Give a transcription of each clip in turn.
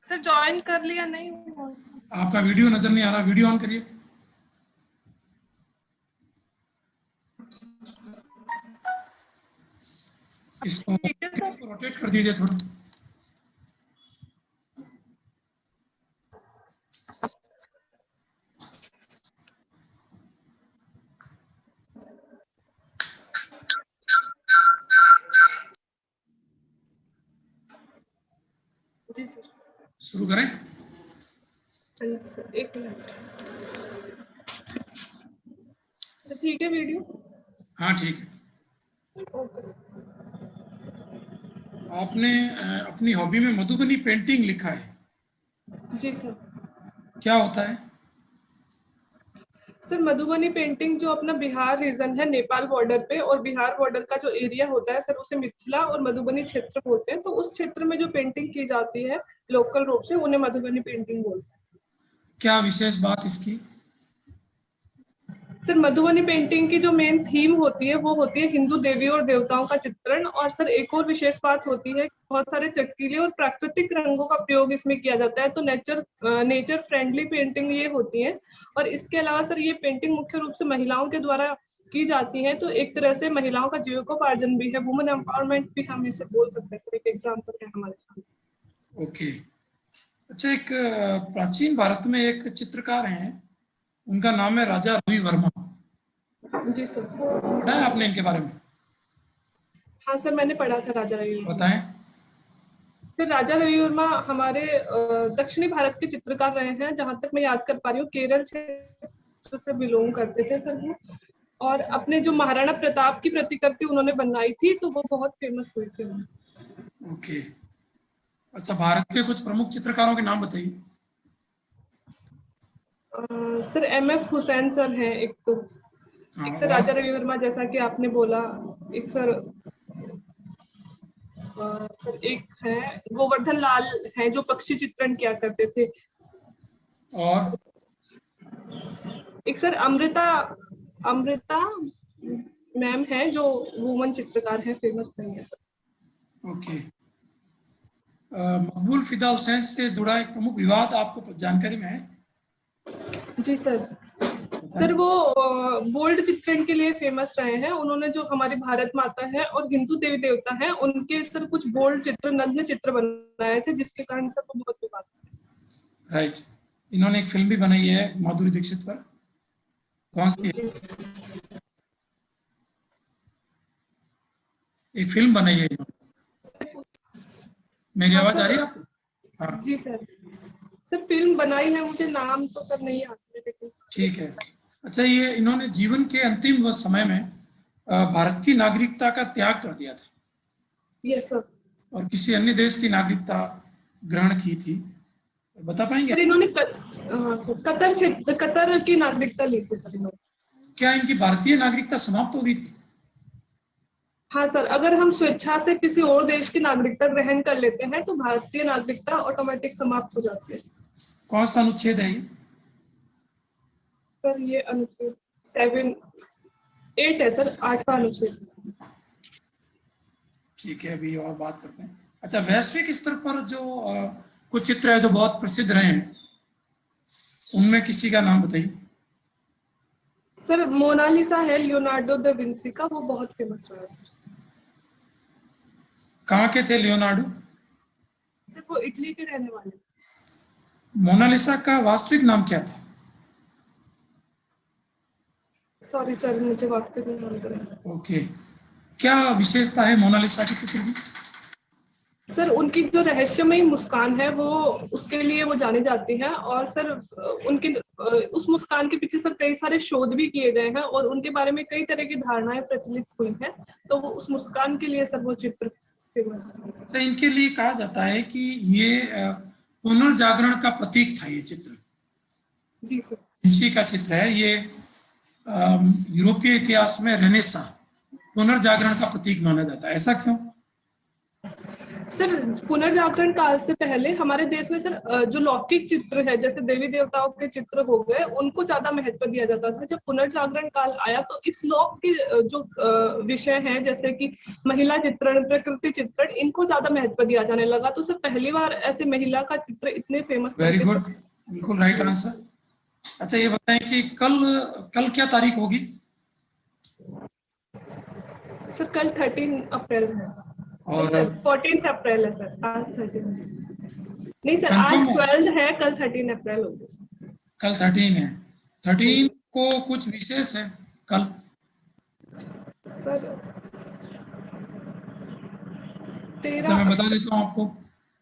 Sir join कर लिया नहीं? आपका वीडियो नजर नहीं आ रहा, वीडियो ऑन करिए। इसको रोटेट कर दीजिए थोड़ा। जी सर। शुरू करें? सर एक मिनट सर, ठीक है वीडियो? हाँ ठीक है। Okay sir. आपने अपनी हॉबी में मधुबनी पेंटिंग लिखा है, जी सर। क्या होता है? सर मधुबनी पेंटिंग जो अपना बिहार रीजन है, नेपाल बॉर्डर पे, और बिहार बॉर्डर का जो एरिया होता है सर, उसे मिथिला और मधुबनी क्षेत्र बोलते हैं। तो उस क्षेत्र में जो पेंटिंग की जाती है लोकल रूप से, उन्हें मधुबनी पेंटिंग बोलते हैं। क्या विशेष बात इसकी? सर मधुबनी पेंटिंग की जो मेन थीम होती है वो होती है हिंदू देवियों और देवताओं का चित्रण। और सर एक और विशेष बात होती है, बहुत सारे चटकीले और प्राकृतिक रंगों का प्रयोग इसमें किया जाता है। तो नेचर फ्रेंडली पेंटिंग ये होती है। और इसके अलावा सर ये पेंटिंग मुख्य रूप से महिलाओं के द्वारा की जाती है। तो एक तरह से महिलाओं का जीविकोपार्जन भी है, वुमेन एम्पावरमेंट भी हम इसे बोल सकते हैं सर। एक एग्जाम्पल है हमारे सामने। ओके। अच्छा, एक प्राचीन भारत में एक चित्रकार हैं, उनका नाम है राजा रवि वर्मा। जी सर। पढ़ा है आपने इनके बारे में? हाँ सर, मैंने पढ़ा था राजा रवि वर्मा। बताएं। फिर राजा रवि वर्मा हमारे दक्षिणी भारत के चित्रकार रहे हैं। जहां तक मैं याद कर पा रही हूँ, केरल क्षेत्र से बिलोंग करते थे सर वो। और अपने जो महाराणा प्रताप की प्रतिकृति उन्होंने बनाई थी, तो वो बहुत फेमस हुई थी। ओके। अच्छा, भारत के कुछ प्रमुख चित्रकारों के नाम बताइए। Sir MF. हुसैन सर हैं एक तो। हाँ, एक सर और? राजा रवि वर्मा, जैसा कि आपने बोला। एक सर सर एक है गोवर्धन लाल है, जो पक्षी चित्रण किया करते थे। और? एक सर अमृता अमृता मैम है, जो वुमन चित्रकार है, फेमस नहीं है सर। ओके। मकबूल फिदा हुसैन से जुड़ा एक प्रमुख विवाद आपको जानकारी में है? जी सर। सर वो बोल्ड चित्रण के लिए फेमस रहे हैं। उन्होंने जो हमारी भारत माता है और हिंदू देवी देवता है, उनके सर कुछ बोल्ड चित्र, नग्न चित्र बनाए थे, जिसके कारण सर वो बहुत विवाद था। राइट। इन्होंने एक फिल्म भी बनाई है माधुरी दीक्षित पर, कौन सी है? एक फिल्म बनाई है इन्होंने। मेरी हाँ आवाज आ सर। रही है आपको? हाँ जी सर। सर फिल्म बनाई है, मुझे नाम तो सर नहीं आता है। ठीक है। अच्छा, ये इन्होंने जीवन के अंतिम समय में भारत की नागरिकता का त्याग कर दिया था यस सर। और किसी अन्य देश की नागरिकता ग्रहण की थी, बता पाएंगे? सर इन्होंने कतर की नागरिकता ली थी सर इन्होंने। क्या इनकी भारतीय नागरिकता समाप्त हो गई थी? हाँ सर, अगर हम स्वेच्छा से किसी और देश की नागरिकता ग्रहण कर लेते हैं, तो भारतीय नागरिकता ऑटोमेटिक समाप्त हो जाती है। कौन सा अनुच्छेद है ये? सर ये अनुच्छेद 7-8 है सर, 8वां अनुच्छेद। ठीक है, अभी और बात करते हैं। अच्छा, वैश्विक स्तर पर जो कुछ चित्र है जो बहुत प्रसिद्ध रहे हैं, उनमें किसी का नाम बताइए। सर मोनालिसा है लियोनार्डो दा विंसी का, वो बहुत फेमस रहा है सर। कहाँ के थे लियोनार्डो? सर वो इटली के रहने वाले। मोनालिसा का वास्तविक नाम क्या था? सॉरी सर, मुझे वास्तविक में नाम करें। ओके। क्या विशेषता है मोनालिसा के चित्र की? सर उनकी जो रहस्यमयी मुस्कान है, वो उसके लिए वो जानी जाती है। और सर उनकी उस मुस्कान के पीछे सर कई सारे शोध भी किए गए हैं, और उनके बारे में कई तरह की धारणाएं प्रचलित हुई हैं। तो वो उस मुस्कान के लिए सर वो चित्र फेमस है। तो इनके लिए कहा जाता है कि ये पुनर्जागरण का प्रतीक था ये चित्र। जी सर। विंची का चित्र है ये। यूरोपीय इतिहास में रेनेसा पुनर्जागरण का प्रतीक माना जाता है, ऐसा क्यों? सर पुनर्जागरण काल से पहले हमारे देश में सर जो लौकिक चित्र है, जैसे देवी देवताओं के चित्र हो गए, उनको ज्यादा महत्व दिया जाता था। जब पुनर्जागरण काल आया तो इस लोक के जो विषय हैं, जैसे कि महिला चित्रण, प्रकृति चित्रण, इनको ज्यादा महत्व दिया जाने लगा। तो सर पहली बार ऐसे महिला का चित्र इतने फेमस। वेरी गुड, बिल्कुल राइट आंसर। अच्छा ये बताएं कि कल क्या तारीख होगी? सर कल 13 अप्रैल है। और सर 14 अप्रैल है सर, आज 13 नहीं सर, आज 12 है, कल 13 अप्रैल होगी सर। कल 13 है। 13 को कुछ विशेष है कल? सर 13। अच्छा मैं बता देता हूँ आपको,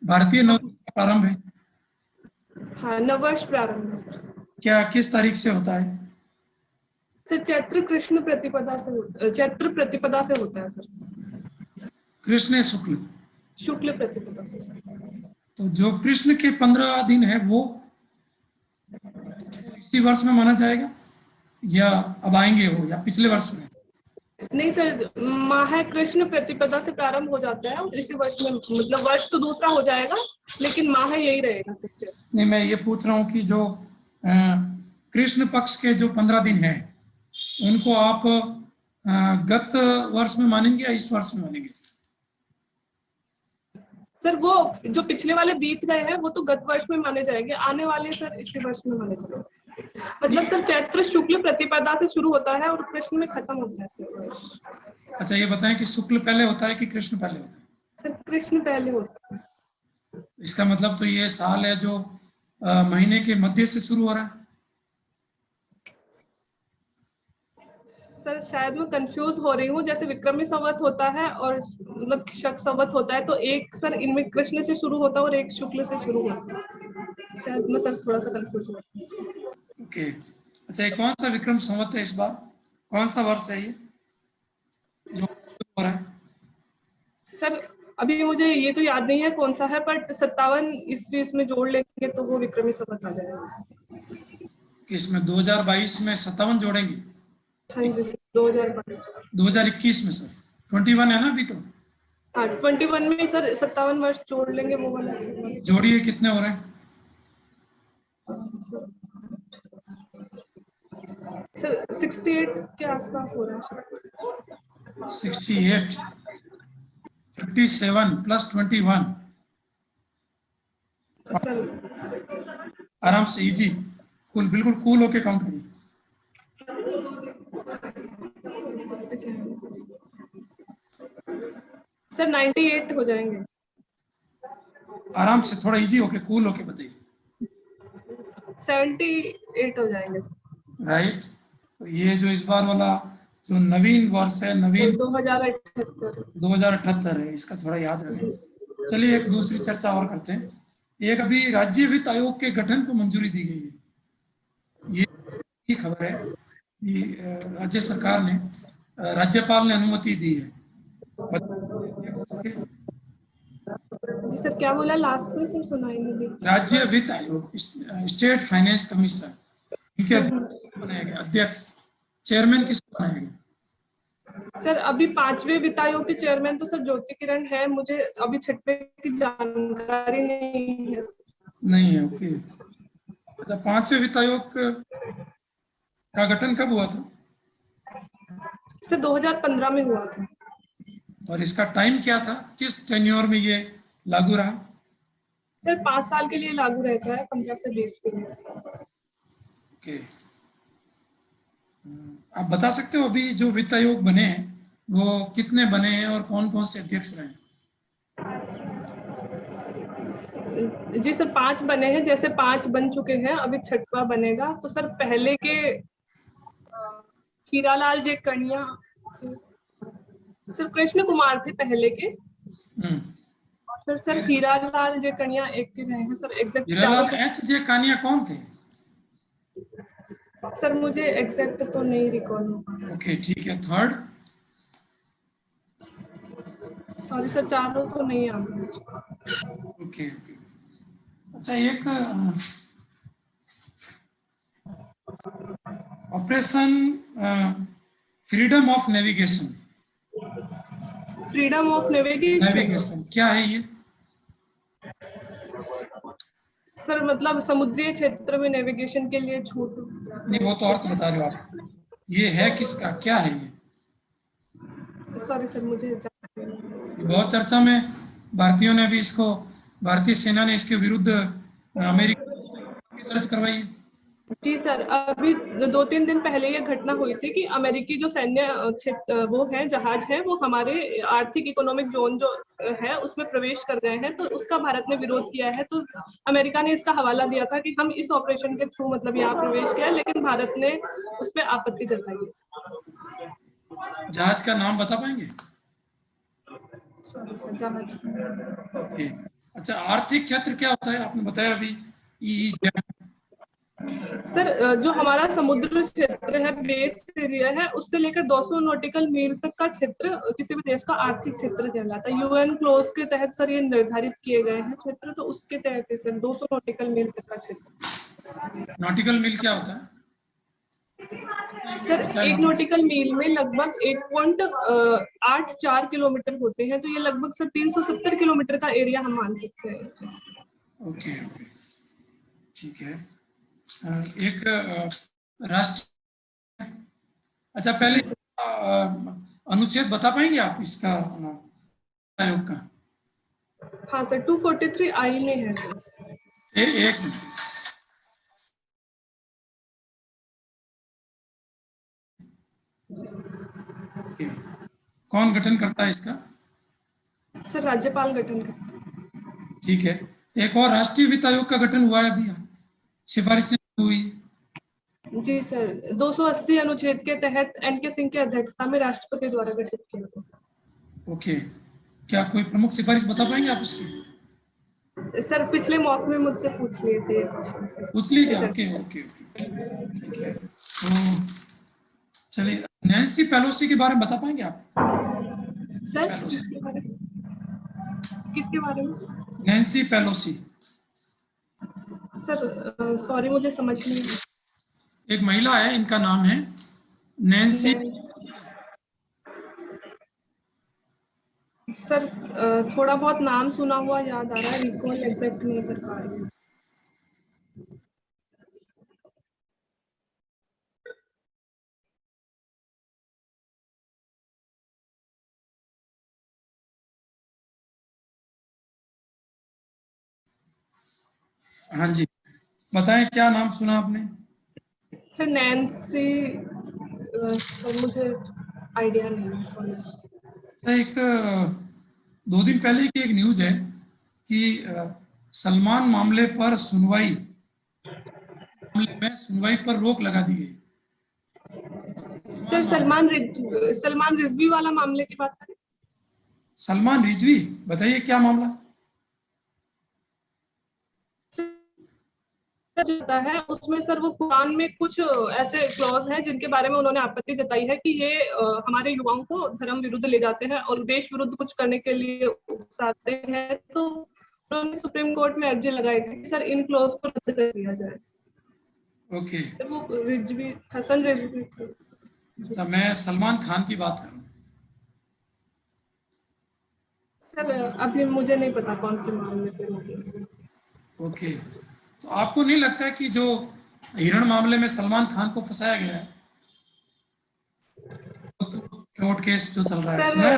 भारतीय नववर्ष का प्रारंभ है। हाँ, नववर्ष प्रारंभ है सर। क्या किस तारीख से होता है? सर चैत्र प्रतिपदा से होता है सर। कृष्ण शुक्ल प्रतिपदा से सर। तो जो कृष्ण के 15 दिन है वो इसी वर्ष में माना जाएगा या अब आएंगे वो, या पिछले वर्ष में? नहीं सर, माह कृष्ण प्रतिपदा से प्रारंभ हो जाता है और इसी वर्ष में, मतलब वर्ष तो दूसरा हो जाएगा लेकिन माह यही रहेगा सर। नहीं, मैं ये पूछ रहा हूँ कि जो कृष्ण पक्ष के जो 15 दिन है उनको आप गत वर्ष में मानेंगे या इस वर्ष में मानेंगे? सर वो जो पिछले वाले बीत गए हैं वो तो गत वर्ष में माने जाएंगे, आने वाले सर इसी वर्ष में माने जाएंगे। मतलब सर चैत्र शुक्ल प्रतिपदा से शुरू होता है और कृष्ण में खत्म होता है सर। अच्छा ये बताएं कि शुक्ल पहले होता है कि कृष्ण पहले होता है? सर कृष्ण पहले होता है। इसका मतलब तो ये साल है जो महीने के मध्य से शुरू हो रहा है। सर शायद मैं कंफ्यूज हो रही हूँ, जैसे विक्रमी संवत होता है और मतलब शक संवत होता है, तो एक सर इनमें कृष्ण से शुरू होता है और एक शुक्ल से शुरू होता है। शायद मैं सर थोड़ा सा कंफ्यूज हूँ। ओके, अच्छा ये कौन सा विक्रम संवत है इस बार? कौन सा वर्ष है ये जो हो रहा है? सर अभी मुझे ये तो याद नहीं है कौन सा है, बट 57 ईस्वी इसमें जोड़ लेंगे तो वो विक्रमी संवत आ जाएगा। किसमें 2022 में 57 जोड़ेंगे? हाँ जी सर, 2022। 2021 में सर 21 है ना अभी तो? हाँ 21 में सर 57 वर्ष जोड़ लेंगे वो वाला। जोड़िए कितने हो रहे हैं? सर 68 के आसपास हो रहा है। 68, 57 प्लस 21। सर आराम से इजी, कूल, बिल्कुल कूल होके काउंट करिए। सर 98 हो जाएंगे। आराम से, थोड़ा इजी होके, कूल होके बताइए। 78 हो जाएंगे सर। राइट, तो ये जो इस बार वाला जो नवीन वर्ष है, नवीन 2078 है, इसका थोड़ा याद रखें। चलिए एक दूसरी चर्चा और करते हैं। एक अभी राज्य वित्त आयोग के गठन को मंजूरी दी गई है, ये खबर है कि राज्य सरकार ने, राज्यपाल ने अनुमति दी है। जी सर क्या बोला लास्ट में सर, सुनाई नहीं दी। राज्य वित्त आयोग, स्टेट फाइनेंस कमीशन, इनके बनाया गया अध्यक्ष, चेयरमैन किसको बनाया गया? सर अभी 5वें वित्त आयोग के चेयरमैन तो सर ज्योति किरण है, मुझे अभी 6वें की जानकारी नहीं है। नहीं है, ओके। अच्छा 5वें वित्त आयोग का गठन कब हुआ था? सर 2015 में हुआ था। और इसका टाइम क्या था, किस टेन्योर में ये लागू रहा? सर 5 साल के लिए लागू रहता है, 15 से 20 के लिए। ओके, आप बता सकते हो अभी जो वित्त आयोग बने हैं वो कितने बने हैं और कौन कौन से अध्यक्ष रहे? जी सर 5 बने हैं, जैसे 5 बन चुके हैं, अभी 6वां बनेगा। तो सर पहले के हीरालाल जे कनिया, सर कृष्ण कुमार थे पहले के। फिर सर हीरालाल जे कनिया एक के रहे हैं sir. Exact Hiralal H J Kania कौन थे? सर मुझे एग्जैक्ट तो नहीं रिकॉल हो पा रहा। ओके ठीक है, थर्ड? सॉरी सर, चारों तो नहीं याद है। ओके ओके, अच्छा एक operation freedom of navigation, freedom of navigation क्या है ये? सर मतलब समुद्री क्षेत्र में नेविगेशन के लिए छूट। नहीं, वो तो अर्थ बता रहे हो आप। ये है किसका, क्या है ये? सॉरी सर, मुझे ये बहुत चर्चा में, भारतीयों ने भी इसको, भारतीय सेना ने इसके विरुद्ध अमेरिका की दर्ज करवाई है। जी सर, अभी 2-3 दिन पहले ये घटना हुई थी कि अमेरिकी जो सैन्य क्षेत्र वो है, जहाज है, वो हमारे आर्थिक इकोनॉमिक जोन जो है उसमें प्रवेश कर गए हैं, तो उसका भारत ने विरोध किया है। तो अमेरिका ने इसका हवाला दिया था कि हम इस ऑपरेशन के थ्रू मतलब यहाँ प्रवेश किया, लेकिन भारत ने उस पर आपत्ति जताई है। जहाज का नाम बता पाएंगे? सॉरी सर, जहाज। ओके। अच्छा, आर्थिक क्षेत्र क्या होता है? आपने बताया अभी EEZ। सर जो हमारा समुद्र क्षेत्र है, बेस एरिया है, उससे लेकर 200 नॉटिकल मील तक का क्षेत्र किसी भी देश का आर्थिक क्षेत्र कहलाता है। UN क्लोज के तहत सर ये निर्धारित किए गए हैं क्षेत्र, तो उसके तहत सर 200 नॉटिकल मील तक का क्षेत्र। नॉटिकल मील क्या होता है? सर एक नॉटिकल मील में लगभग 1.84 किलोमीटर होते हैं, तो ये लगभग सर 370 किलोमीटर का एरिया हम मान सकते हैं इसमें। ओके ओके, ठीक है। एक राष्ट्र, अच्छा पहले अनुच्छेद बता पाएंगे आप इसका, आयोग का? हाँ सर, 243 आई में है। एक ओके, कौन गठन करता है इसका? सर राज्यपाल गठन करते हैं। ठीक है। एक और राष्ट्रीय वित्त आयोग का गठन हुआ है अभी, सिफारिशें हुई। जी सर, 280 अनुच्छेद के तहत NK सिंह की अध्यक्षता में राष्ट्रपति द्वारा गठित किया गया। ओके, क्या कोई प्रमुख सिफारिश बता पाएंगे आप उसकी? सर पिछले मॉक में मुझसे पूछ लिए थे ये क्वेश्चन सर। पूछ ली क्या? ओके ओके ओके, ठीक है। तो चलिए, नैन्सी पेलोसी के बारे में बता पाएंगे आप? सर पेलोसी, किसके बारे में? नैन्सी पेलोसी सर सॉरी, मुझे समझ नहीं आया। एक महिला है, इनका नाम है नैन्सी। सर थोड़ा बहुत नाम सुना हुआ याद आ रहा है, रिकॉल एग्जैक्ट नहीं कर पा रही हूँ। हाँ जी, बताएं क्या नाम सुना आपने? सर नैन्सी, सर मुझे आइडिया नहीं है, सॉरी सर। एक 2 दिन पहले की एक न्यूज है कि सलमान मामले पर सुनवाई पर रोक लगा दी गई। सर सलमान रिजवी वाला मामले की बात करें? सलमान रिजवी, बताइए क्या मामला? जो होता है उसमें सर वो कुरान में कुछ ऐसे क्लॉज हैं जिनके बारे में उन्होंने आपत्ति जताई है कि ये हमारे युवाओं को धर्म विरुद्ध ले जाते हैं और देश विरुद्ध कुछ करने के लिए उकसाते हैं। तो उन्होंने सुप्रीम कोर्ट में अर्जी लगाई थी सर इन क्लॉज को रद्द कर दिया जाए। ओके, सर वो रिजवी, हसन रिजवी। अच्छा, मैं सलमान खान की बात कर रहा हूँ। सर अभी मुझे नहीं पता कौन से मामले पे। ओके, तो आपको नहीं लगता है कि जो हिरण मामले में सलमान खान को फंसाया गया है, कोर्ट केस जो चल रहा है, सर सुना है?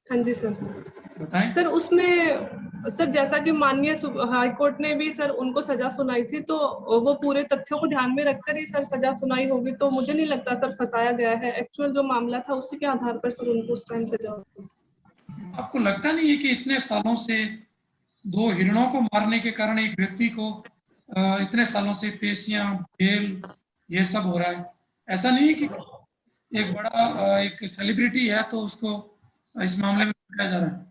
हाँ जी सर। बताएं। सर उसमें सर जैसा कि माननीय हाई कोर्ट ने भी सर उनको सजा सुनाई थी, तो वो पूरे तथ्यों को ध्यान में रखकर ही सर सजा सुनाई होगी। तो मुझे नहीं लगता सर फंसाया गया है, एक्चुअल जो मामला था उसी के आधार पर सर उनको उस टाइम सजा होती। आपको लगता नहीं है कि इतने सालों से 2 हिरणों को मारने के कारण एक व्यक्ति को इतने सालों से पेशियां, जेल, ये सब हो रहा है? ऐसा नहीं है कि एक बड़ा एक सेलिब्रिटी है तो उसको इस मामले में पकड़ा जा रहा है?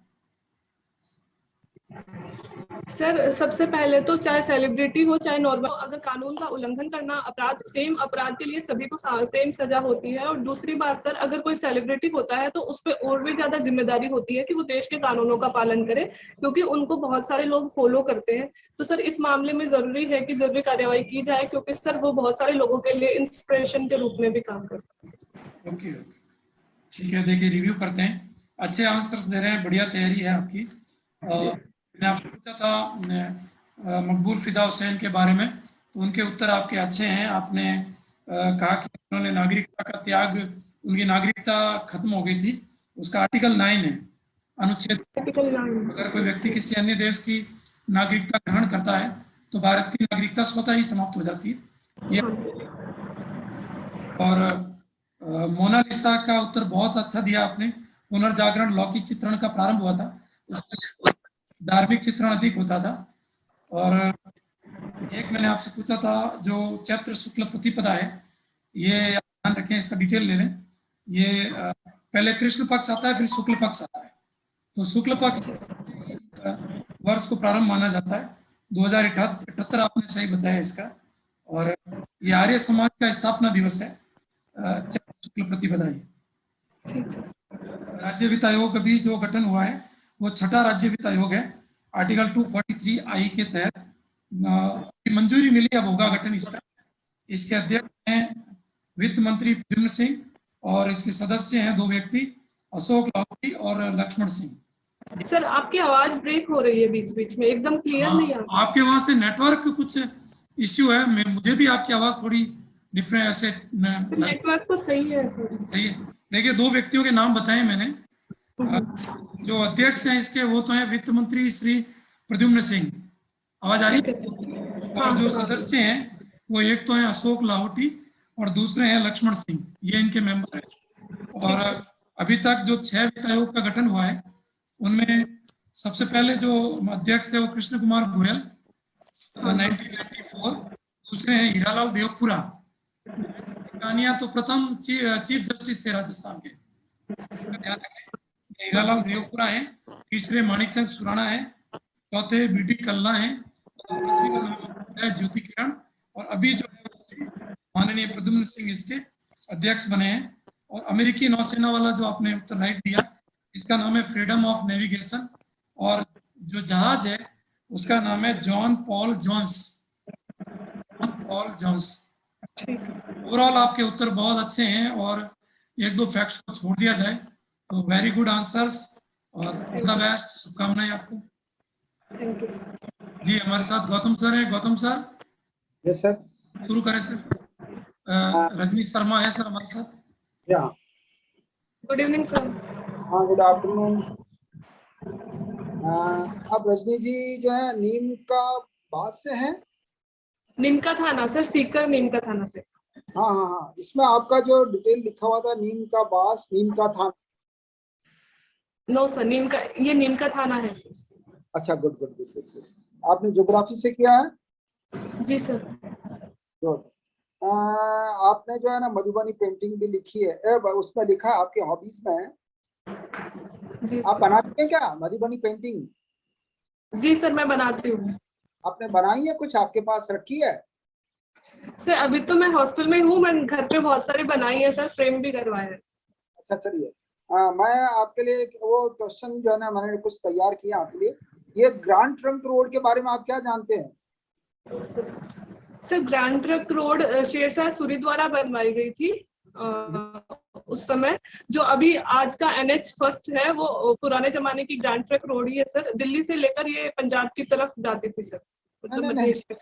सर सबसे पहले तो चाहे सेलिब्रिटी हो चाहे नॉर्मल, अगर कानून का उल्लंघन करना अपराध, सेम अपराध के लिए सभी को सेम सजा होती है। और दूसरी बात सर, अगर कोई सेलिब्रिटी होता है तो उस पर और भी ज्यादा जिम्मेदारी होती है कि वो देश के कानूनों का पालन करे, क्योंकि उनको बहुत सारे लोग फॉलो करते हैं। तो सर इस मामले में जरूरी है कि जरूरी कार्रवाई की जाए, क्योंकि सर वो बहुत सारे लोगों के लिए इंस्पिरेशन के रूप में भी काम करते हैं। ओके ओके, ठीक है। देखिए, रिव्यू करते हैं। अच्छे आंसर्स दे रहे हैं, बढ़िया तैयारी है आपकी। मैंने आपसे पूछा था मकबूल फिदा हुसैन के बारे में, तो उनके उत्तर आपके अच्छे हैं। आपने कहा कि उन्होंने नागरिकता का त्याग, उनकी नागरिकता खत्म हो गई थी, उसका आर्टिकल 9 है, अनुच्छेद। अगर कोई व्यक्ति किसी अन्य देश की नागरिकता ग्रहण करता है तो भारत की नागरिकता स्वतः ही समाप्त हो जाती है। ये और मोनालिसा का उत्तर बहुत अच्छा दिया आपने। पुनर्जागरण लौकिक चित्रण का प्रारंभ हुआ था, उसमें धार्मिक चित्रण अधिक होता था। और एक मैंने आपसे पूछा था जो चैत्र शुक्ल प्रतिपदा है, ये आप ध्यान रखें, इसका डिटेल ले लें। ये पहले कृष्ण पक्ष आता है, फिर शुक्ल पक्ष आता है। तो शुक्ल पक्ष वर्ष को प्रारंभ माना जाता है। 2078 आपने सही बताया इसका। और ये आर्य समाज का स्थापना दिवस है, चैत्र शुक्ल प्रतिपदा ही। राज्य वित्त आयोग अभी जो गठन हुआ है वो छठा राज्य वित्त आयोग है, आर्टिकल 243 आई के तहत मंजूरी मिली, अब होगा गठन इसका। इसके अध्यक्ष हैं वित्त मंत्री प्रद्युम्न सिंह और इसके सदस्य हैं 2 व्यक्ति, अशोक लाहोटी और लक्ष्मण सिंह। सर आपकी आवाज ब्रेक हो रही है बीच बीच में, एकदम क्लियर नहीं आ रहा। आपके वहां से नेटवर्क कुछ इश्यू है, मुझे भी आपकी आवाज थोड़ी डिफरेंट ऐसे। नेटवर्क तो सही है सर। सही है। देखिए 2 व्यक्तियों के नाम बताए मैंने, जो अध्यक्ष हैं इसके वो तो हैं वित्त मंत्री श्री प्रद्युम्न सिंह, आवाज आ रही है। और जो सदस्य हैं वो एक तो हैं अशोक लाहोटी और दूसरे हैं लक्ष्मण सिंह, ये इनके मेंबर हैं। और अभी तक जो 6 वित्त आयोग का गठन हुआ है उनमें सबसे पहले जो अध्यक्ष थे वो कृष्ण कुमार गोयल 1994, दूसरे हैं हीरालाल देवपुरा, तो प्रथम चीफ जस्टिस थे राजस्थान के, ध्यान रखें। हीरालाल देवपुरा है, तीसरे माणिकचंद सुराणा है, चौथे बीडी कल्ला है, पांचवी का नाम है ज्योति किरण, और अभी जो माननीय प्रद्युम्न सिंह इसके अध्यक्ष बने हैं। और अमेरिकी नौसेना वाला जो आपने उत्तर राइट दिया, इसका नाम है फ्रीडम ऑफ नेविगेशन, और जो जहाज है उसका नाम है जॉन पॉल जोन्स। ओवरऑल आपके उत्तर बहुत अच्छे हैं, और 1-2 फैक्ट्स को छोड़ दिया जाए तो वेरी गुड आंसर्स, और ऑल द बेस्ट, शुभकामनाएं आपको। Thank you sir. जी हमारे साथ गौतम सर हैं। गौतम सर, यस सर, शुरू करें सर। रजनी शर्मा है सर हमारे साथ। या गुड इवनिंग सर। हाँ, गुड आफ्टरनून। अब रजनी जी जो है नीम का बात से हैं। नीम का थाना सर, सीकर नीम का थाना से। हाँ हाँ हाँ, इसमें आपका जो डिटेल लिखा हुआ था नीम का बास, नीम का थाना। नो सर, नीम का, ये नीम का थाना है सर। अच्छा, good good good good good. आपने ज्योग्राफी से किया है? जी सर। गुड। आपने जो है ना मधुबनी पेंटिंग भी लिखी है, उसमें लिखा है आपके हॉबीज में। जी आप बनाते हैं क्या मधुबनी पेंटिंग? जी सर, मैं बनाती हूँ। आपने बनाई है, कुछ आपके पास रखी है? सर अभी तो मैं हॉस्टल में हूँ, मैं घर पे बहुत सारी बनाई है सर, फ्रेम भी करवाया है। अच्छा चलिए, मैं आपके लिए वो क्वेश्चन जो है ना मैंने कुछ तैयार किया आपके लिए। ये ग्रैंड ट्रंक रोड के बारे में आप क्या जानते हैं? Sir Grand Trunk Road Shershah Suri द्वारा बनवाई गई थी उस समय। जो अभी आज का NH फर्स्ट है वो पुराने जमाने की ग्रैंड ट्रंक रोड ही है सर। दिल्ली से लेकर ये पंजाब की तरफ जाती थी सर, उत्तर प्रदेश में।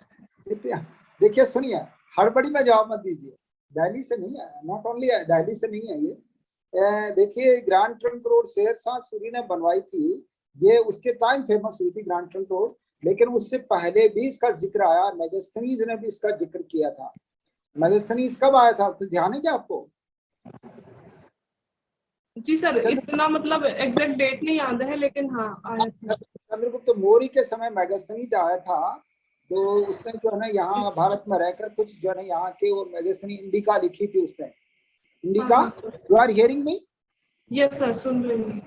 देखिए सुनिए, हड़बड़ी में जवाब मत दीजिए। दिल्ली से नहीं है, नॉट ओनली दिल्ली से नहीं है ये। देखिए Grand Trunk Road Shershah Suri ने बनवाई थी। ये उसके टाइम फेमस हुई थी ग्रैंड ट्रंक रोड, लेकिन उससे पहले भी इसका जिक्र आया। मेगास्थनीज ने भी इसका जिक्र किया था। मेगास्थनीज कब आया था, कुछ ध्यान है क्या आपको? जी सर, इतना मतलब एग्जैक्ट डेट नहीं याद है, लेकिन हाँ आया था। चंद्रगुप्त मौर्य के समय मेगास्थनीज आया था। तो उसने जो है ना यहाँ भारत में रहकर कुछ जो है ना यहाँ के, और मेगास्थनी इंडिका लिखी थी उसने। Indica, you are hearing me? Yes sir, सुन रही हूँ।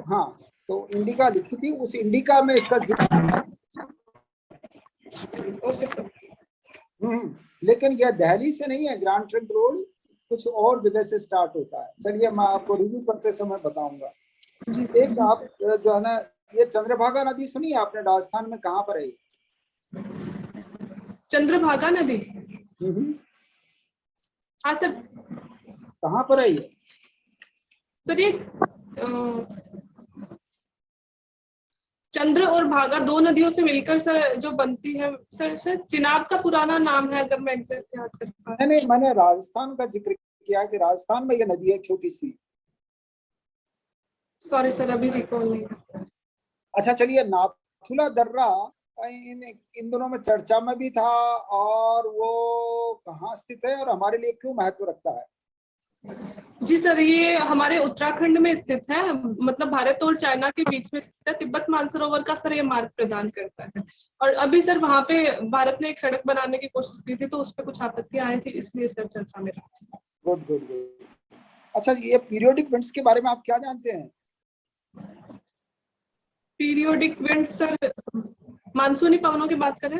हाँ, तो इंडिका लिखी थी, उस इंडिका में इसका जिक्र। Okay sir. लेकिन यह दिल्ली से नहीं है। ग्रैंड ट्रंक रोड कुछ और जगह से स्टार्ट होता है। चलिए मैं आपको रिव्यू करते समय बताऊंगा। एक आप जो है ना, ये चंद्रभागा नदी सुनी है आपने? राजस्थान में कहाँ पर है? चंद्रभागा नदी? हाँ सर। कहाँ पर है ये? सर ये चंद्र और भागा 2 नदियों से मिलकर सर जो बनती है सर चिनाब का पुराना नाम है, अगर मैं एग्जैक्ट याद कर पा। नहीं, मैंने राजस्थान का जिक्र किया कि राजस्थान में ये नदी है छोटी सी। सॉरी सर, अभी रिकॉल नहीं करता। अच्छा चलिए, नाथुला दर्रा इन इन दोनों में चर्चा में भी था, और वो कहाँ स्थित है और हमारे लिए क्यों महत्व रखता है? जी सर, ये हमारे उत्तराखंड में स्थित है, मतलब भारत और चाइना के बीच में स्थित है। तिब्बत मानसरोवर का सर ये मार्ग प्रदान करता है। और अभी सर वहां पे भारत ने एक सड़क बनाने की कोशिश की थी, तो उस पर कुछ आपत्तियां आई थी, इसलिए सर चर्चा में रहा। Good good good. अच्छा, ये पीरियोडिक विंड्स के बारे में आप क्या जानते हैं? पीरियोडिक विंड सर मानसूनी पवनों की बात करें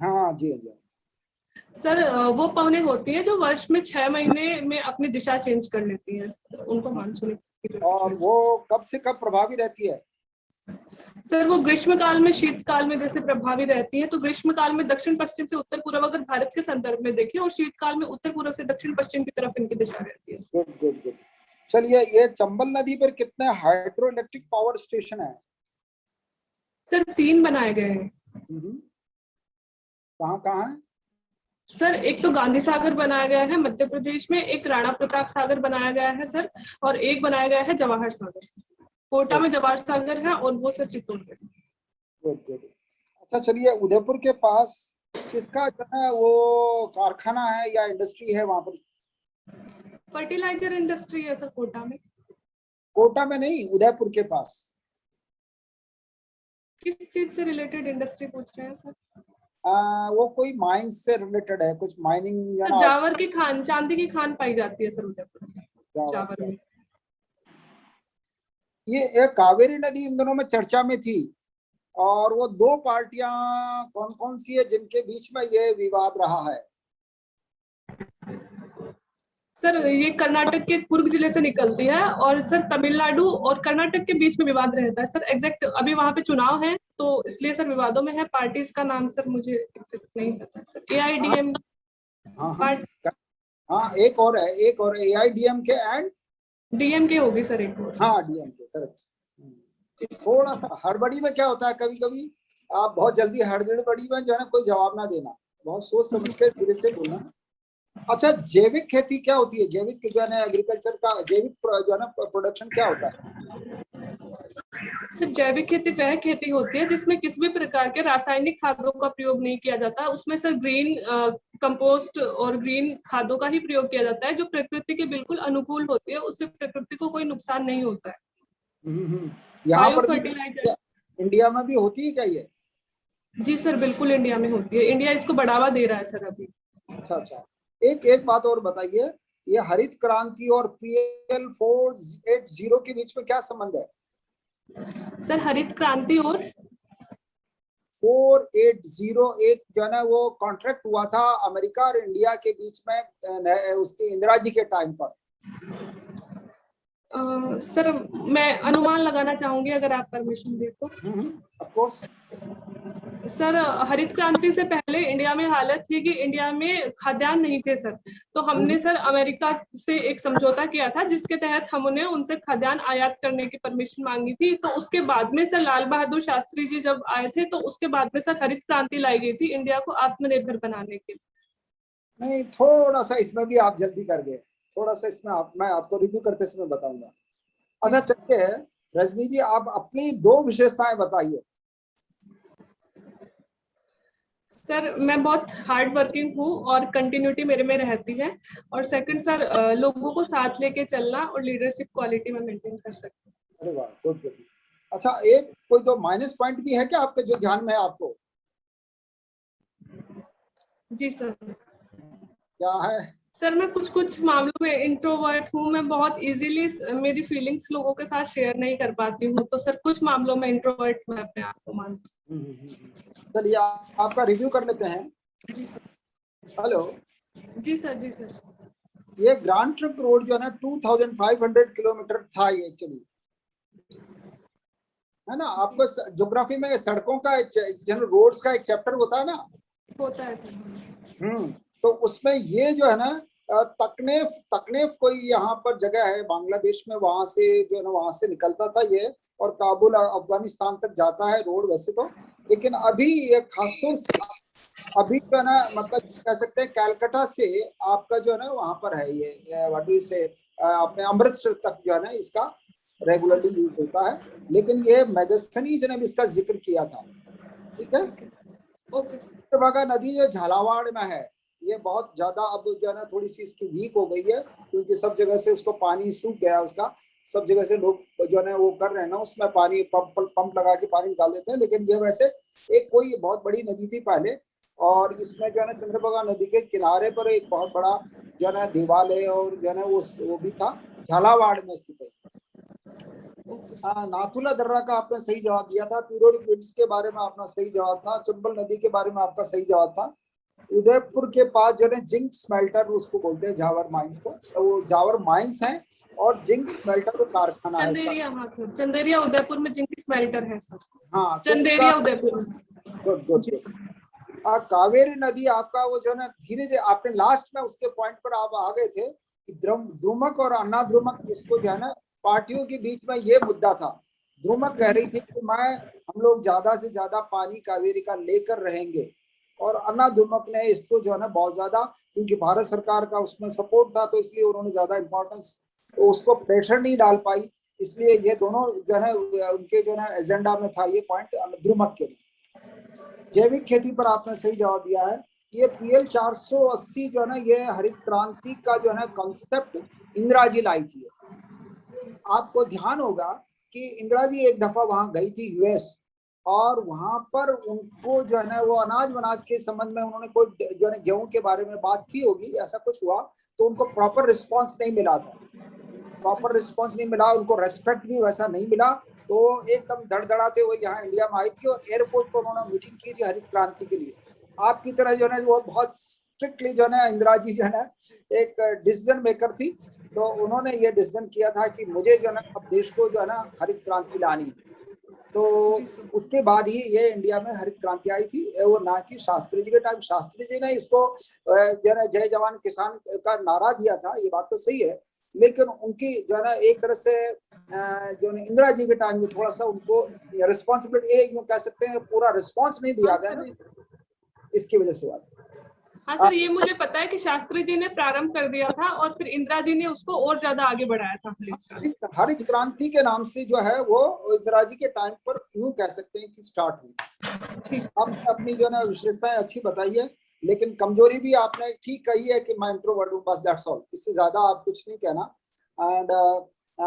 हाँ जी, हाँ जी। सर, वो पवनें होती हैं जो वर्ष में 6 महीने में अपनी दिशा चेंज कर लेती हैं, उनको मानसूनी। और वो कब से कब प्रभावी रहती है? सर वो ग्रीष्म काल में, शीतकाल में जैसे प्रभावी रहती है। तो ग्रीष्म काल में दक्षिण पश्चिम से उत्तर पूर्व अगर भारत के संदर्भ में देखें, और शीतकाल में उत्तर पूर्व से दक्षिण पश्चिम की तरफ इनकी दिशा रहती है। Good good good. चलिए, ये चंबल नदी पर कितने हाइड्रो इलेक्ट्रिक पावर स्टेशन है? सर 3 बनाए गए हैं। कहाँ कहाँ है? सर एक तो गांधी सागर बनाया गया है मध्य प्रदेश में, एक राणा प्रताप सागर बनाया गया है सर, और एक बनाया गया है जवाहर सागर। कोटा में जवाहर सागर है, और वो सर चित्तौड़गढ़। Good good. अच्छा चलिए, उदयपुर के पास किसका जो है वो कारखाना है या इंडस्ट्री है वहां पर? फर्टिलाइजर इंडस्ट्री है सर कोटा में। कोटा में नहीं, उदयपुर के पास। किस चीज से रिलेटेड इंडस्ट्री पूछ रहे हैं सर? वो कोई माइंस से रिलेटेड है, कुछ माइनिंग या ना? जावर की खान, चांदी की खान पाई जाती है सर उदयपुर में, जावर में। ये एक कावेरी नदी इन दोनों में चर्चा में थी, और वो 2 पार्टियां कौन कौन सी है जिनके बीच में ये विवाद रहा है? सर ये कर्नाटक के कुर्ग जिले से निकलती है, और सर तमिलनाडु और कर्नाटक के बीच में विवाद रहता है सर। एग्जैक्ट अभी वहां पे चुनाव है, तो इसलिए सर विवादों में है। पार्टीज का नाम सर मुझे एग्जैक्ट नहीं पता सर। AIDM हाँ पार्ट, हाँ, एक और है, एक और AIDMK एंड DMK होगी सर एक और। हाँ, DMK, करेक्ट। थोड़ा सा हड़बड़ी में क्या होता है, कभी कभी आप बहुत जल्दी हड़बड़ी में जो है ना कोई जवाब ना देना, बहुत सोच समझ के धीरे से बोलना। अच्छा, जैविक खेती क्या होती है? जैविक जो है ना एग्रीकल्चर का जैविक जो है ना प्रोडक्शन क्या होता है? सर जैविक खेती वह खेती होती है जिसमें किसी भी प्रकार के रासायनिक खादों का प्रयोग नहीं किया जाता। उसमें सर ग्रीन कंपोस्ट और ग्रीन खादों का ही प्रयोग किया जाता है, जो प्रकृति के बिल्कुल अनुकूल होती है। उससे प्रकृति को कोई नुकसान नहीं होता है। यहाँ पर भी फर्टिलाइजर इंडिया में भी होती है क्या ये? जी सर, बिल्कुल इंडिया में होती है। इंडिया इसको बढ़ावा दे रहा है सर अभी। अच्छा अच्छा। एक बात और बताइए, ये हरित क्रांति और PL 480 के बीच में क्या संबंध है? सर हरित क्रांति और 480 एक जो है ना वो कॉन्ट्रैक्ट हुआ था अमेरिका और इंडिया के बीच में उसके इंदिरा जी के टाइम पर। सर मैं अनुमान लगाना चाहूंगी, अगर आप परमिशन दे तो। Of course. सर हरित क्रांति से पहले इंडिया में हालत थी कि इंडिया में खाद्यान्न नहीं थे सर। तो हमने सर अमेरिका से एक समझौता किया था, जिसके तहत हमने उनसे खाद्यान्न आयात करने की परमिशन मांगी थी। तो उसके बाद में सर लाल बहादुर शास्त्री जी जब आए थे, तो उसके बाद में सर हरित क्रांति लाई गई थी इंडिया को आत्मनिर्भर बनाने के लिए। नहीं, थोड़ा सा इसमें भी आप जल्दी कर गए, थोड़ा सा इसमें मैं आपको रिव्यू करते समय बताऊंगा। अच्छा चलिए रजनी जी, आप अपनी 2 विशेषताएं बताइए। सर मैं बहुत हार्ड वर्किंग हूँ और कंटिन्यूटी मेरे में रहती है। और सेकंड सर, लोगों को साथ लेके चलना और लीडरशिप क्वालिटी में मेंटेन कर सकते हैं। अरे वाह, गुड गुड। अच्छा, एक कोई 2 माइनस पॉइंट भी है क्या आपके जो ध्यान में है आपको? जी सर। क्या है? सर मैं कुछ मामलों में इंट्रोवर्ट हूँ। मैं बहुत इजीली मेरी फीलिंग्स लोगों के साथ शेयर नहीं कर पाती हूँ। तो सर कुछ मामलों में इंट्रोवर्ट मैं अपने आप को मानती हूँ। चलिए आपका रिव्यू कर लेते हैं। जी सर। हेलो। जी सर। जी सर। ये ग्रांड ट्रंक रोड जो है ना 2500 किलोमीटर था ये एक्चुअली, है ना? आपको ज्योग्राफी में सड़कों का रोड्स का एक चैप्टर होता है ना? होता है सर। तो उसमें ये जो है ना तकनेफ कोई यहाँ पर जगह है बांग्लादेश में, वहां से जो है ना वहां से निकलता था ये, और काबुल अफगानिस्तान तक जाता है रोड वैसे तो। लेकिन अभी ये खासतौर से अभी जो है ना मतलब कह सकते हैं कैलकाटा से आपका जो है ना वहां पर है ये वाटू से अपने अमृतसर तक जो है ना इसका रेगुलरली यूज होता है। लेकिन ये मैगस्थनीज ने भी इसका जिक्र किया था। ठीक है। चंद्रभागा नदी जो झालावाड़ में है, ये बहुत ज्यादा अब जो है ना थोड़ी सी इसकी वीक हो गई है, क्योंकि सब जगह से उसको पानी सूख गया उसका, सब जगह से लोग जो है ना वो कर रहे हैं ना उसमें पानी पंप लगा के पानी निकाल देते हैं। लेकिन ये वैसे एक कोई बहुत बड़ी नदी थी पहले, और इसमें जो है ना चंद्रभागा नदी के किनारे पर एक बहुत बड़ा जो है ना देवालय और जो है ना वो भी था, झालावाड़ में स्थित है। नाथुला दर्रा का आपने सही जवाब दिया था। पिरोडिक विंड्स के बारे में आपका सही जवाब था। चंबल नदी के बारे में आपका सही जवाब था। उदयपुर के पास जो है जिंक स्मेल्टर उसको बोलते हैं, जावर माइंस को, तो वो जावर माइंस है और जिंक स्मेल्टर कारखाना है उसका। चंदेरिया उदयपुर में जिंक स्मेल्टर है सर। हाँ, चंदेरिया उदयपुर में। Good good good. कावेरी नदी आपका वो जो है ना धीरे धीरे आपने लास्ट में उसके पॉइंट पर आप आ गए थे कि द्रुमक और अन्ना द्रुमक, इसको जो है ना पार्टियों के बीच में ये मुद्दा था। द्रुमक कह रही थी कि हम लोग ज्यादा से ज्यादा पानी कावेरी का लेकर रहेंगे, और अन्ना द्रुमक ने इसको जो है ना बहुत ज्यादा, क्योंकि भारत सरकार का उसमें सपोर्ट था तो इसलिए उन्होंने ज्यादा इंपॉर्टेंस, तो उसको प्रेशर नहीं डाल पाई, इसलिए ये दोनों जो है उनके जो है ना एजेंडा में था ये पॉइंट द्रुमक के लिए। जैविक खेती पर आपने सही जवाब दिया है। ये PL 480 जो है ना ये हरित क्रांति का जो है ना कॉन्सेप्ट इंदिरा जी लाई थी। आपको ध्यान होगा कि इंदिरा जी एक दफा वहां गई थी US, और वहां पर उनको जो है ना वो अनाज के संबंध में उन्होंने कोई जो है गेहूं के बारे में बात की होगी, ऐसा कुछ हुआ, तो उनको प्रॉपर रिस्पॉन्स नहीं मिला था। प्रॉपर रिस्पॉन्स नहीं मिला, उनको रेस्पेक्ट भी वैसा नहीं मिला, तो एकदम धड़धड़ाते हुए यहाँ इंडिया में आई थी और एयरपोर्ट पर उन्होंने मीटिंग की थी हरित क्रांति के लिए। आपकी तरह जो है वो बहुत स्ट्रिक्टली जो है ना इंदिरा जी जो है ना एक डिसीजन मेकर थी, तो उन्होंने ये डिसीजन किया था कि मुझे जो है ना अब देश को जो है ना हरित क्रांति लानी, तो उसके बाद ही ये इंडिया में हरित क्रांति आई थी, वो ना कि शास्त्री जी के टाइम। शास्त्री जी ने इसको जो है जय जवान किसान का नारा दिया था, ये बात तो सही है, लेकिन उनकी जो है ना एक तरह से जो इंदिरा जी के टाइम में थोड़ा सा उनको रिस्पॉन्सिबिलिटी यूं कह सकते हैं पूरा रिस्पॉन्स नहीं दिया गया ना, इसकी वजह से बात। हाँ सर, ये मुझे पता है कि शास्त्री जी ने प्रारंभ कर दिया था और फिर इंदिरा जी ने उसको और ज्यादा आगे बढ़ाया था। हरित क्रांति के नाम से जो है वो इंदिरा जी के टाइम पर यूं कह सकते हैं कि स्टार्ट हुई। आपने अपनी जो है ना विशेषताएं अच्छी बताई है, लेकिन कमजोरी भी आपने ठीक कही है कि मैं इंट्रोवर्ट हूँ, बस दैट्स ऑल, इससे ज्यादा आप कुछ नहीं कहना। एंड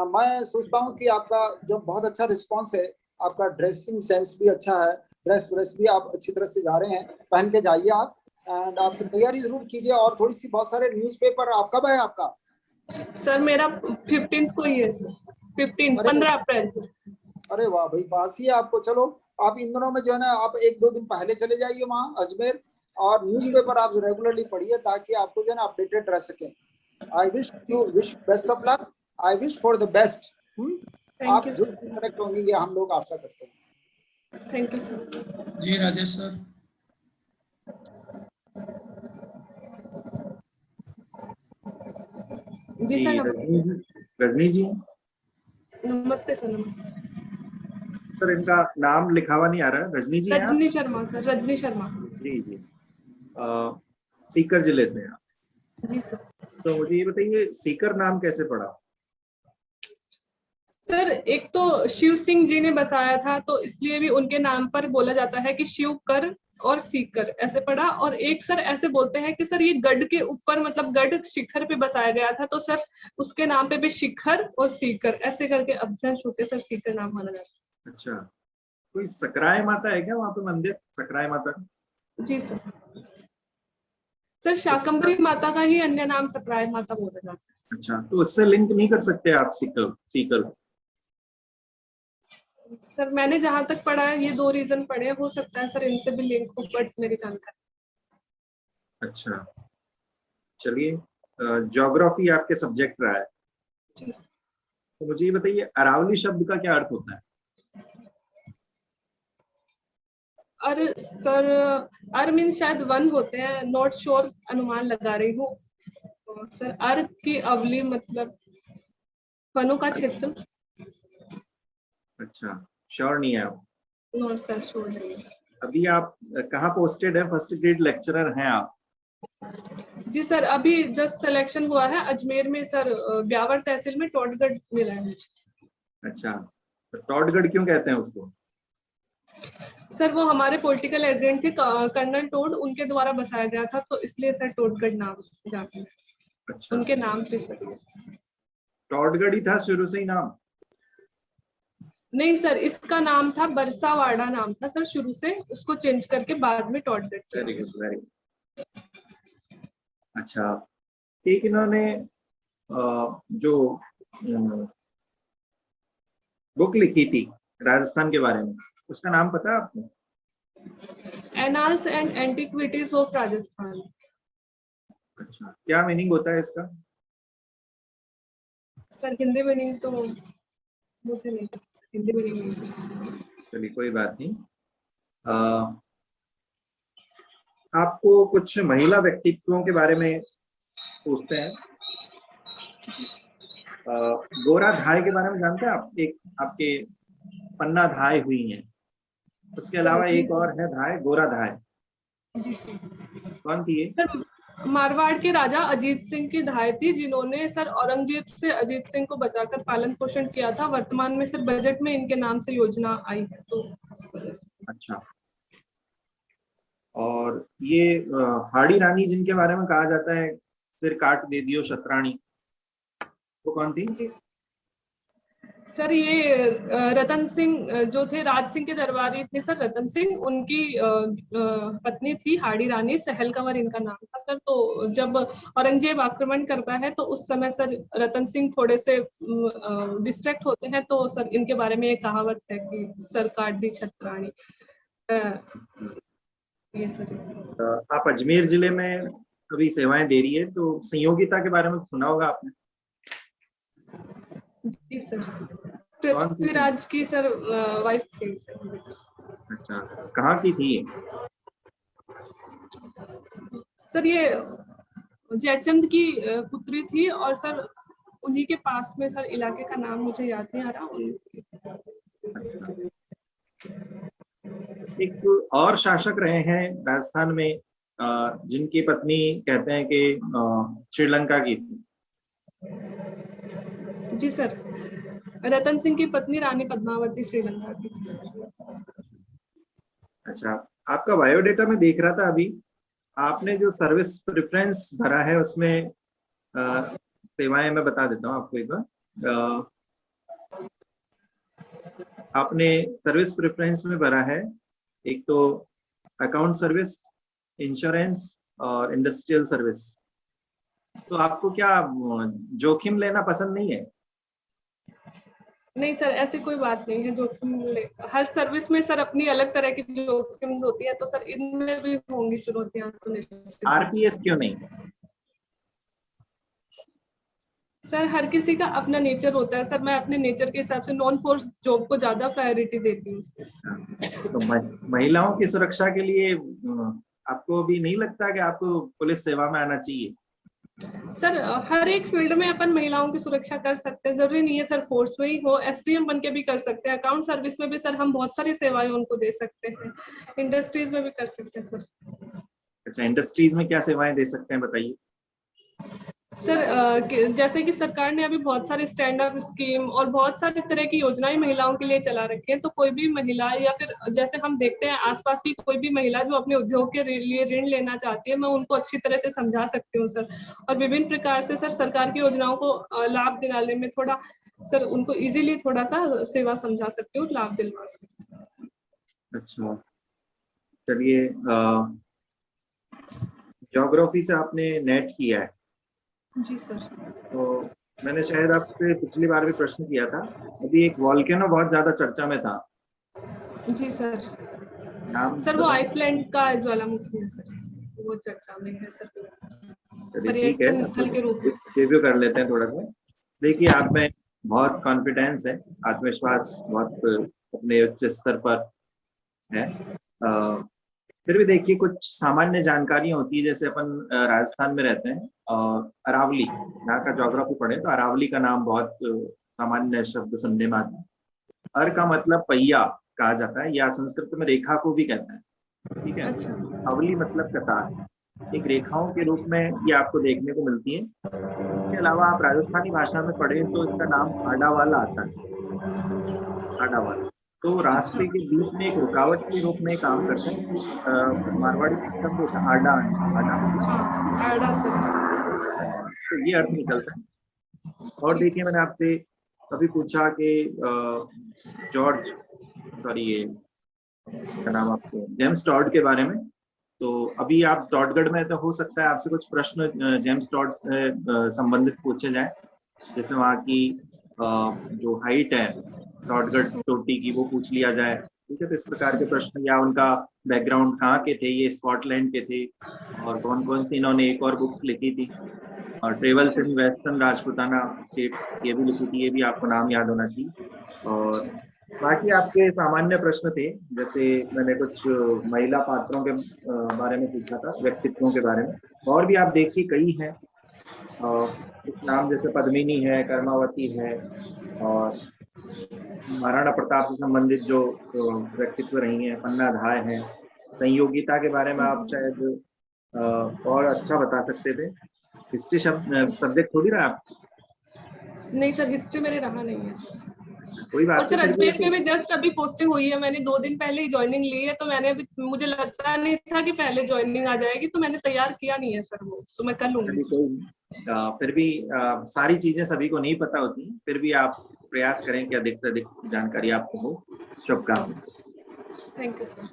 मैं सोचता हूँ कि आपका जो बहुत अच्छा रिस्पॉन्स है, आपका ड्रेसिंग सेंस भी अच्छा है, ड्रेस भी आप अच्छी तरह से जा रहे हैं, पहन के जाइए आप, एंड आपकी तैयारी जरूर कीजिए। और थोड़ी सी बहुत सारे न्यूज़पेपर, आप कब है आपका? सर मेरा 15th को ही है सर, 15 अप्रैल। अरे वाह भाई, पास ही है आपको। चलो आप इन दिनों में जो है ना आप 1-2 दिन पहले चले जाइए वहाँ अजमेर, और न्यूज़पेपर आप रेगुलरली पढ़िए ताकि आपको जो है ना अपडेटेड रह सके। I wish you best of luck, I wish for the best. आप जरूर करेक्ट होंगे, ये हम लोग आशा करते हैं। Thank you sir. जी राजेश सर। जी सर। रजनी जी नमस्ते सर। नमस्ते सर, इनका नाम लिखा हुआ नहीं आ रहा है। रजनी जी? रजनी शर्मा सर, रजनी शर्मा। जी जी। सीकर जिले से आप? जी सर। तो मुझे ये बताइए, सीकर नाम कैसे पड़ा? सर एक तो शिव सिंह जी ने बसाया था, तो इसलिए भी उनके नाम पर बोला जाता है कि शिव कर और सीकर ऐसे पड़ा। और एक सर ऐसे बोलते हैं कि सर ये गढ़ के ऊपर, मतलब गढ़ शिखर पे बसाया गया था, तो सर उसके नाम पे भी शिखर और सीकर ऐसे करके अपभ्रंश होकर सर सीकर नाम माना जाता है। अच्छा, कोई सकराय माता है क्या वहाँ पे मंदिर, सकराय माता? जी सर। सर शाकंभरी माता का ही अन्य नाम सकराय माता बोला जाता है। अच्छा, तो उससे लिंक नहीं कर सकते आप सीकर? सर मैंने जहां तक पढ़ा है ये 2 रीजन पढ़े हैं, हो सकता है सर इनसे भी लिंक हो, बट मेरी जानकारी। अच्छा, चलिए, ज्योग्राफी आपके सब्जेक्ट रहा है, जी तो मुझे ये बताइए अरावली शब्द का क्या अर्थ होता है? सर अर मीन शायद वन होते हैं, नॉट श्योर, अनुमान लगा रही हूँ। सर अर्क की अवली मतलब वनों का क्षेत्र। अच्छा, श्योर नहीं है आप? नो सर, श्योर नहीं। अभी आप कहाँ पोस्टेड है? फर्स्ट ग्रेड लेक्चरर हैं आप? जी सर, अभी जस्ट सिलेक्शन हुआ है अजमेर में सर, ब्यावर तहसील में टोटगढ़ मिला है मुझे। अच्छा, तो टॉडगढ़ क्यों कहते हैं उसको? सर वो हमारे पॉलिटिकल एजेंट थे कर्नल टोड, उनके द्वारा बसाया गया था, तो इसलिए सर टोडगढ़ नाम जाते हैं अच्छा, उनके नाम पे सर। टॉडगढ़ ही था शुरू से ही नाम? नहीं सर, इसका नाम था बरसावाड़ा नाम था सर शुरू से, उसको चेंज करके बाद में टोडगढ़ किया। Very good, very good. अच्छा, एक इन्होंने जो बुक लिखी थी राजस्थान के बारे में, उसका नाम पता है आपको? Annals and antiquities of Rajasthan. अच्छा, क्या मीनिंग होता है इसका? सर हिंदी मीनिंग तो मुझे नहीं पता, हिंदी मीनिंग नहीं पता। चलिए कोई बात नहीं। आपको कुछ महिला व्यक्तित्वों के बारे में पूछते हैं। गोरा धाय के बारे में जानते हैं आप? एक आपके पन्ना धाय हुई हैं, उसके अलावा एक और है धाय, गोरा धाय। जी सर। कौन थी ये? सर मारवाड़ के राजा अजीत सिंह की धाय थी, जिन्होंने सर औरंगजेब से अजीत सिंह को बचाकर पालन पोषण किया था। वर्तमान में सर बजट में इनके नाम से योजना आई है, तो इस वजह से। अच्छा, और ये हाड़ी रानी जिनके बारे में कहा जाता है सिर काट दे दियो शतरानी, वो कौन थी? जी सर, ये रतन सिंह जो थे, राज सिंह के दरबारी थे सर रतन सिंह, उनकी पत्नी थी हाड़ी रानी, सहल कंवर इनका नाम था सर। तो जब औरंगजेब आक्रमण करता है तो उस समय सर रतन सिंह थोड़े से डिस्ट्रैक्ट होते हैं, तो सर इनके बारे में एक कहावत है कि सर काट दी छतरानी। ये सर। आप अजमेर जिले में कभी सेवाएं दे रही है, तो संयोगिता के बारे में सुना होगा आपने? जी सर, पृथ्वीराज की सर वाइफ थी सर। अच्छा, कहाँ की थी ये? सर ये जयचंद की पुत्री थी, और सर उन्हीं के पास में सर इलाके का नाम मुझे याद नहीं आ रहा। अच्छा। एक और शासक रहे हैं राजस्थान में जिनकी पत्नी कहते हैं कि श्रीलंका की थी। जी सर, रतन सिंह की पत्नी रानी पद्मावती श्रीलंका की थी सर। अच्छा, आपका बायोडेटा में देख रहा था अभी, आपने जो सर्विस प्रेफरेंस भरा है उसमें सेवाएं मैं बता देता हूँ आपको एक बार। आपने सर्विस प्रेफरेंस में भरा है एक तो अकाउंट सर्विस, इंश्योरेंस और इंडस्ट्रियल सर्विस। तो आपको क्या जोखिम लेना पसंद नहीं है? नहीं सर, ऐसी कोई बात नहीं है जोखिम हर सर्विस में सर अपनी अलग तरह की जोखिम होती है, तो सर इनमें भी होंगी चुनौतियां तो निश्चित। आरपीएस क्यों नहीं? सर हर किसी का अपना नेचर होता है सर, मैं अपने नेचर के हिसाब से नॉन फोर्स जॉब को ज्यादा प्रायोरिटी देती हूँ। तो महिलाओं की सुरक्षा के लिए आपको भी नहीं लगता कि आपको पुलिस सेवा में आना चाहिए? सर हर एक फील्ड में अपन महिलाओं की सुरक्षा कर सकते हैं, जरूरी नहीं है सर फोर्स में ही हो, एसडीएम बन के भी कर सकते हैं। अकाउंट सर्विस में भी सर हम बहुत सारी सेवाएं उनको दे सकते हैं, इंडस्ट्रीज में भी कर सकते हैं सर। अच्छा, इंडस्ट्रीज में क्या सेवाएं दे सकते हैं बताइए? सर जैसे कि सरकार ने अभी बहुत सारे स्टैंड अप स्कीम और बहुत सारी तरह की योजनाएं महिलाओं के लिए चला रखी है, तो कोई भी महिला या फिर जैसे हम देखते हैं आसपास की कोई भी महिला जो अपने उद्योग के लिए ऋण लेना चाहती है, मैं उनको अच्छी तरह से समझा सकती हूँ सर, और विभिन्न प्रकार से सर सरकार की योजनाओं को लाभ दिलाने में थोड़ा सर उनको इजीली थोड़ा सा सेवा समझा सकती हूँ, लाभ दिलवा सकती हूँ। अच्छा, चलिए, ज्योग्राफी से आपने नेट किया है? जी सर। तो मैंने शायद आपसे पिछली बार भी प्रश्न किया था, अभी एक वॉल्केनो बहुत ज्यादा चर्चा में था। जी सर। नाम सर वो आइसलैंड का ज्वालामुखी है सर, वो चर्चा में है सर, पर्यटन स्थल के रूप में। रिव्यू कर लेते हैं थोड़ा सा। देखिए, आप में बहुत कॉन्फिडेंस है, आत्मविश्वास बहुत अपने उच्च स्तर पर है। फिर भी देखिए कुछ सामान्य जानकारी होती है, जैसे अपन राजस्थान में रहते हैं और अरावली, यहाँ का ज्योग्राफी पढ़े तो अरावली का नाम बहुत सामान्य शब्द सुनने में आता है। अर का मतलब पहिया कहा जाता है, या संस्कृत में रेखा को भी कहते हैं, ठीक है। अच्छा। अवली मतलब कतार, एक रेखाओं के रूप में ये आपको देखने को मिलती है। इसके अलावा आप राजस्थानी भाषा में पढ़ें तो इसका नाम आडावाला आता है, आडावाला। तो रास्ते के बीच में एक रुकावट के रूप में काम करते हैं। मारवाड़ी शब्द होता है आडा, आडा आड़ा सर। तो ये अर्थ निकलता है। और देखिए मैंने आपसे कभी पूछा कि जॉर्ज, सॉरी ये क्या नाम आपको, जेम्स टॉड के बारे में। तो अभी आप टॉडगढ़ में, तो हो सकता है आपसे कुछ प्रश्न जेम्स टॉड से संबंधित पूछे जाए, जैसे वहाँ की जो हाइट है टॉडगढ़ चोटी की वो पूछ लिया जाए, ठीक है। तो इस प्रकार के प्रश्न, या उनका बैकग्राउंड कहाँ के थे, ये स्कॉटलैंड के थे, और कौन कौन सी इन्होंने एक और बुक्स लिखी थी, और travels in western Rajputana states ये भी लिखी थी, ये भी आपको नाम याद होना चाहिए। और बाकी आपके सामान्य प्रश्न थे, जैसे मैंने कुछ महिला पात्रों के बारे में पूछा था, व्यक्तित्वों के बारे में, और भी आप देखिए कई हैं। कुछ नाम जैसे पद्मिनी है, कर्मावती है, और महाराणा प्रताप से संबंधित जो व्यक्तित्व रही हैं, पन्ना धाय है। संयोगिता के बारे में आप शायद और अच्छा बता सकते थे। हिस्ट्री सब्जेक्ट थोड़ी रहा आप? नहीं सर, हिस्ट्री मेरे रहा नहीं है सर। कोई और बात सर नहीं। अजमेर में भी जस्ट अभी पोस्टिंग हुई है, मैंने 2 दिन पहले ही ज्वाइनिंग ली है, तो मैंने अभी, मुझे लगता नहीं था कि पहले ज्वाइनिंग आ जाएगी, तो मैंने तैयार किया नहीं है सर वो, तो मैं कर लूंगी। फिर भी सारी चीजें सभी को नहीं पता होती, फिर भी आप प्रयास करें कि अधिक से अधिक जानकारी आपको हो। शुभकामनाएं। Thank you sir.